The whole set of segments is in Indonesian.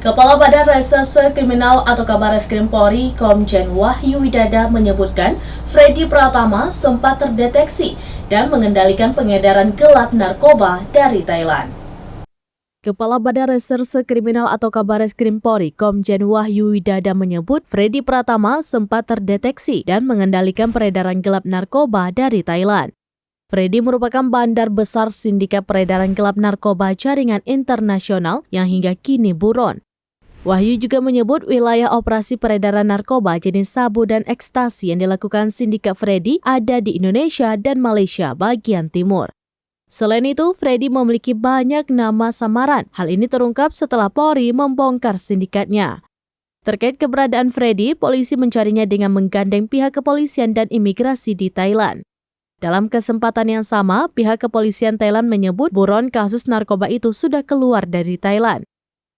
Kepala Badan Reserse Kriminal atau Kabareskrim Polri, Komjen Wahyu Widada menyebutkan Freddy Pratama sempat terdeteksi dan mengendalikan pengedaran gelap narkoba dari Thailand. Kepala Badan Reserse Kriminal atau Kabareskrim Polri, Komjen Wahyu Widada menyebut Freddy Pratama sempat terdeteksi dan mengendalikan peredaran gelap narkoba dari Thailand. Freddy merupakan bandar besar sindikat peredaran gelap narkoba jaringan internasional yang hingga kini buron. Wahyu juga menyebut wilayah operasi peredaran narkoba jenis sabu dan ekstasi yang dilakukan sindikat Freddy ada di Indonesia dan Malaysia bagian timur. Selain itu, Freddy memiliki banyak nama samaran. Hal ini terungkap setelah Polri membongkar sindikatnya. Terkait keberadaan Freddy, polisi mencarinya dengan menggandeng pihak kepolisian dan imigrasi di Thailand. Dalam kesempatan yang sama, pihak kepolisian Thailand menyebut buron kasus narkoba itu sudah keluar dari Thailand.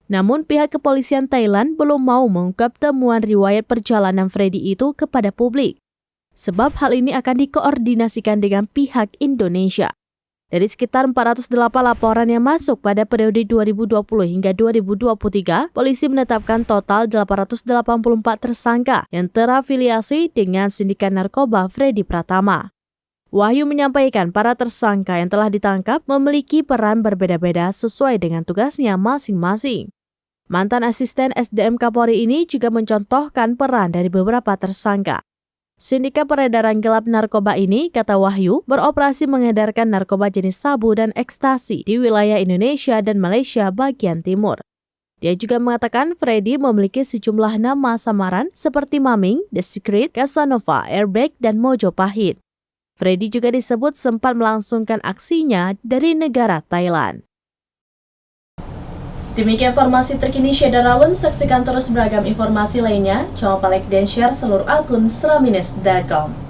Namun pihak kepolisian Thailand belum mau mengungkap temuan riwayat perjalanan Freddy itu kepada publik. Sebab hal ini akan dikoordinasikan dengan pihak Indonesia. Dari sekitar 408 laporan yang masuk pada periode 2020 hingga 2023, polisi menetapkan total 884 tersangka yang terafiliasi dengan sindikat narkoba Freddy Pratama. Wahyu menyampaikan para tersangka yang telah ditangkap memiliki peran berbeda-beda sesuai dengan tugasnya masing-masing. Mantan asisten SDM Kapolri ini juga mencontohkan peran dari beberapa tersangka. Sindikat peredaran gelap narkoba ini, kata Wahyu, beroperasi mengedarkan narkoba jenis sabu dan ekstasi di wilayah Indonesia dan Malaysia bagian timur. Dia juga mengatakan Freddy memiliki sejumlah nama samaran seperti Maming, The Secret, Casanova, Airbag, dan Mojopahit. Freddy juga disebut sempat melangsungkan aksinya dari negara Thailand. Demikian informasi terkini Syederalun, saksikan terus beragam informasi lainnya. Jangan lupa like dan share seluruh akun seramines.com.